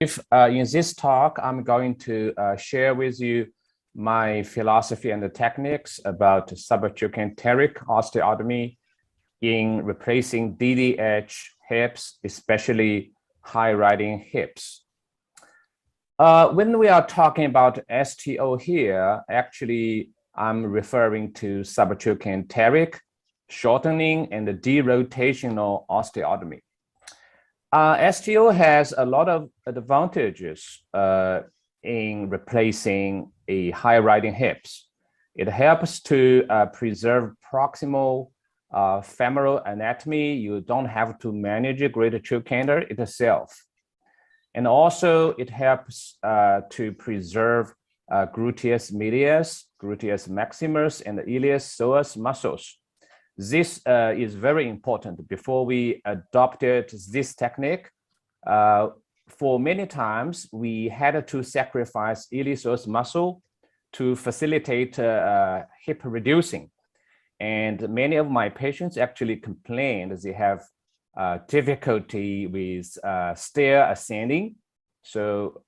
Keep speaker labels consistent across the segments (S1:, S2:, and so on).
S1: In this talk, I'm going to share with you my philosophy and the techniques about subtrochanteric osteotomy in replacing DDH hips, especially high riding hips. When we are talking about STO here, actually, I'm referring to subtrochanteric shortening and the derotational osteotomy. STO has a lot of advantages in replacing a high riding hips. It helps to preserve proximal femoral anatomy. You don't have to manage a greater trochanter itself. And also it helps to preserve gluteus medius, gluteus maximus, and the ilius psoas muscles. This is very important. Before we adopted this technique, for many times we had to sacrifice ilius psoas muscle to facilitate hip reducing. And many of my patients actually complained they have difficulty with stair ascending. So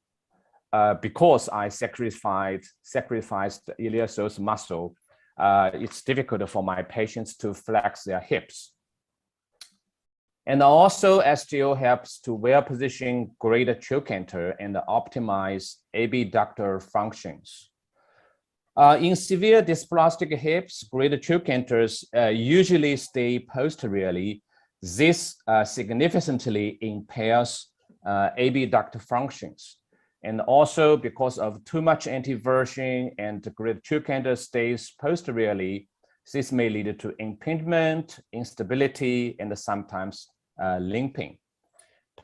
S1: because I sacrificed the ilius psoas muscle, it's difficult for my patients to flex their hips. And also STO helps to well position greater trochanter and optimize abductor functions. In severe dysplastic hips, greater trochanters usually stay posteriorly. This significantly impairs abductor functions. And also because of too much anteversion and the greater trochanter stays posteriorly, this may lead to impingement, instability, and sometimes limping.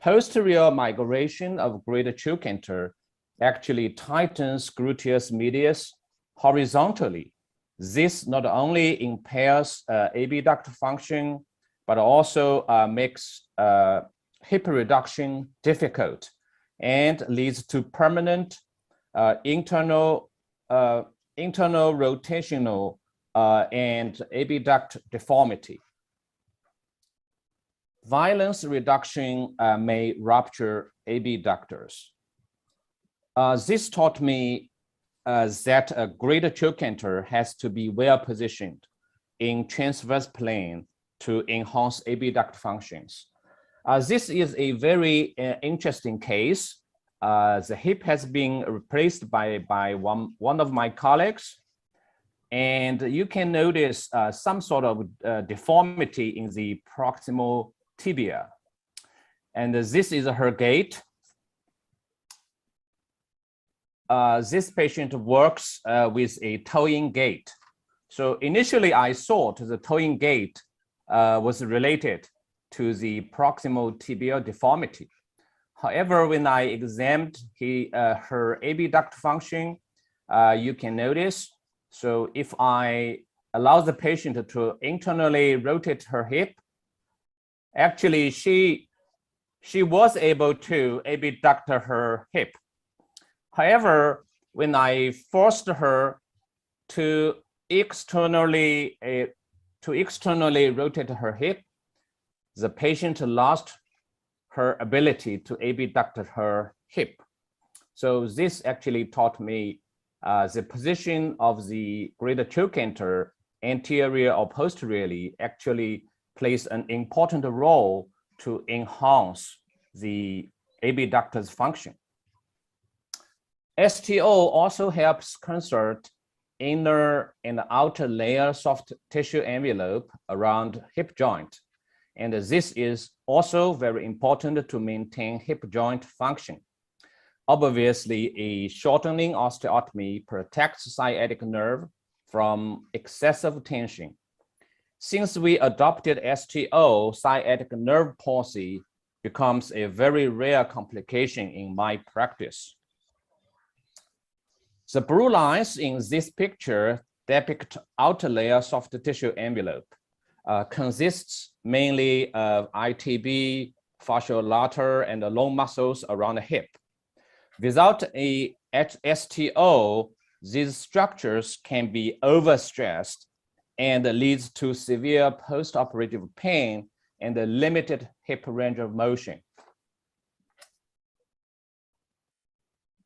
S1: Posterior migration of greater trochanter actually tightens gluteus medius horizontally. This not only impairs abductor function, but also makes hip reduction difficult and leads to permanent internal rotational and abduct deformity. Violence reduction may rupture abductors. This taught me that a greater trochanter has to be well positioned in transverse plane to enhance abduct functions. This is a very interesting case. The hip has been replaced by one of my colleagues, and you can notice some sort of deformity in the proximal tibia. And this is her gait. This patient works with a toe-in gait. So initially I thought the toe-in gait was related to the proximal tibial deformity. However, when I examined her abduct function, you can notice, so if I allow the patient to internally rotate her hip, actually she was able to abduct her hip. However, when I forced her to externally rotate her hip, the patient lost her ability to abduct her hip. So this actually taught me the position of the greater trochanter anterior or posteriorly actually plays an important role to enhance the abductor's function. STO also helps conserve inner and outer layer soft tissue envelope around hip joint. And this is also very important to maintain hip joint function. Obviously, a shortening osteotomy protects sciatic nerve from excessive tension. Since we adopted STO, sciatic nerve palsy becomes a very rare complication in my practice. The blue lines in this picture depict outer layer soft tissue envelope. Consists mainly of ITB, fascial lata, and the long muscles around the hip. Without a STO, these structures can be overstressed and leads to severe postoperative pain and a limited hip range of motion.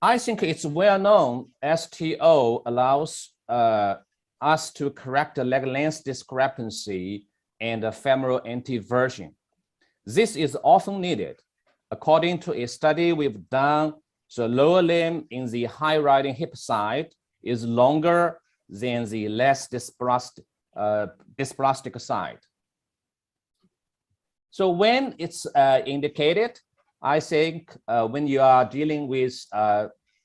S1: I think it's well known STO allows us to correct the leg length discrepancy and the femoral anteversion. This is often needed. According to a study we've done, the lower limb in the high riding hip side is longer than the less dysplastic side. So when it's indicated, I think when you are dealing with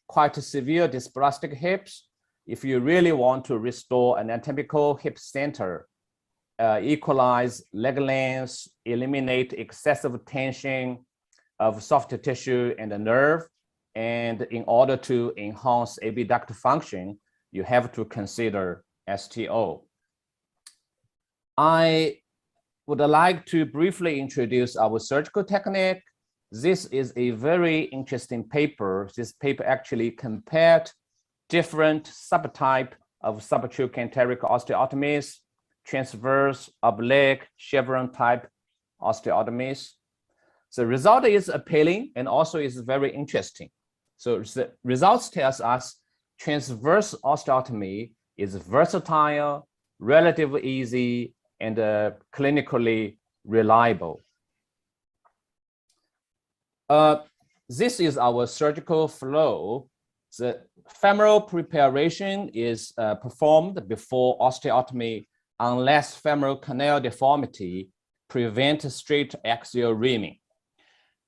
S1: quite severe dysplastic hips, if you really want to restore an anatomical hip center, equalize leg length, eliminate excessive tension of soft tissue and the nerve, and in order to enhance abductor function, you have to consider STO. I would like to briefly introduce our surgical technique. This is a very interesting paper. This paper actually compared different subtype of subtrochanteric osteotomies, transverse, oblique, chevron type osteotomies. The result is appealing and also is very interesting. So the results tells us transverse osteotomy is versatile, relatively easy, and clinically reliable. This is our surgical flow. The femoral preparation is performed before osteotomy unless femoral canal deformity prevents straight axial reaming.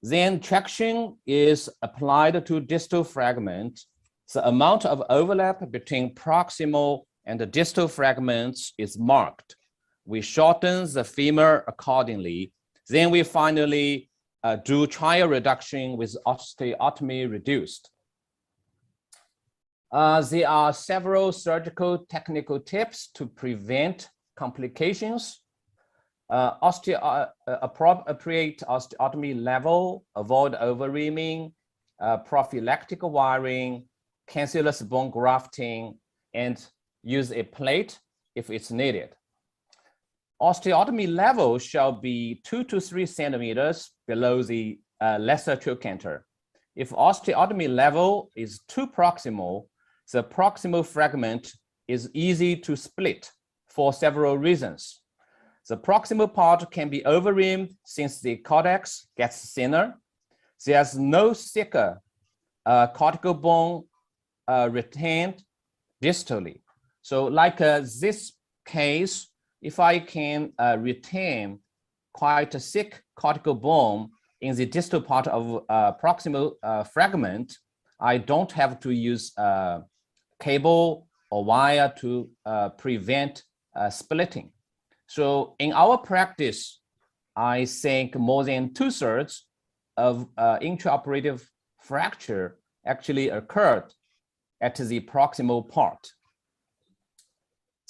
S1: Then traction is applied to distal fragment. The amount of overlap between proximal and the distal fragments is marked. We shorten the femur accordingly. Then we finally do trial reduction with osteotomy reduced. There are several surgical technical tips to prevent complications. Appropriate osteotomy level, avoid overreaming, prophylactic wiring, cancellous bone grafting, and use a plate if it's needed. Osteotomy level shall be 2 to 3 centimeters below the lesser trochanter. If osteotomy level is too proximal, the proximal fragment is easy to split for several reasons. The proximal part can be overreamed since the cortex gets thinner. There's no thicker cortical bone retained distally. So like this case, if I can retain quite a thick cortical bone in the distal part of proximal fragment, I don't have to use cable or wire to prevent splitting. So in our practice, I think more than 2/3 of intraoperative fracture actually occurred at the proximal part.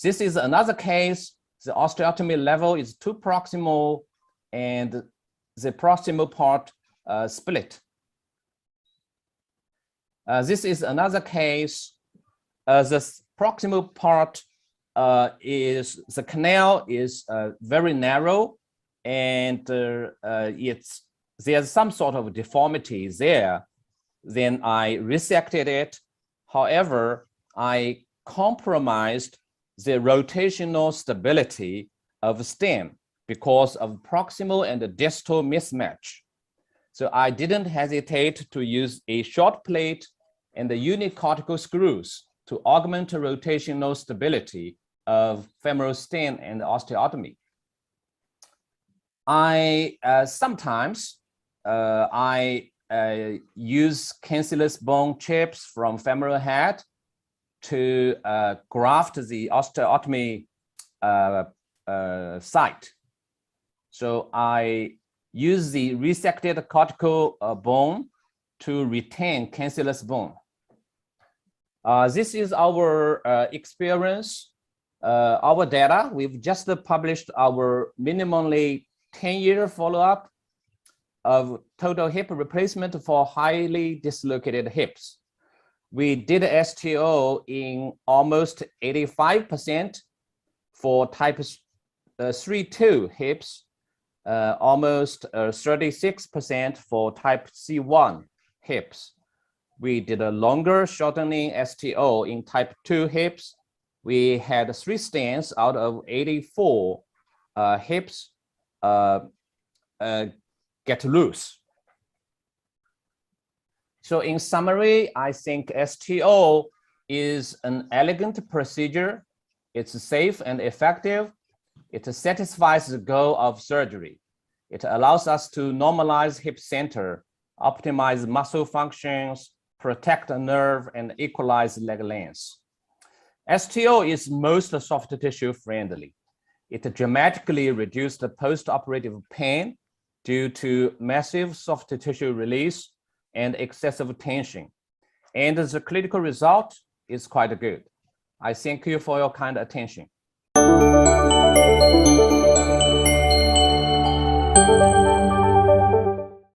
S1: This is another case. The osteotomy level is too proximal and the proximal part split. This is another case. The proximal part the canal is very narrow and there's some sort of deformity there. Then I resected it. However, I compromised the rotational stability of stem because of proximal and distal mismatch. So I didn't hesitate to use a short plate and the unicortical screws to augment the rotational stability of femoral stem and osteotomy. Sometimes use cancellous bone chips from femoral head to graft the osteotomy site. So I use the resected cortical bone to retain cancellous bone. This is our experience, our data. We've just published our minimally 10-year follow-up of total hip replacement for highly dislocated hips. We did STO in almost 85% for type 3-2 hips, almost 36% for type C1 hips. we did a longer shortening STO in type 2 hips. We had 3 stents out of 84 hips get loose. So in summary, I think STO is an elegant procedure. It's safe and effective. It satisfies the goal of surgery. It allows us to normalize hip center, optimize muscle functions, protect the nerve, and equalize leg length. STO is most soft tissue friendly. It dramatically reduced the post-operative pain due to massive soft tissue release and excessive tension. And the clinical result is quite good. I thank you for your kind attention.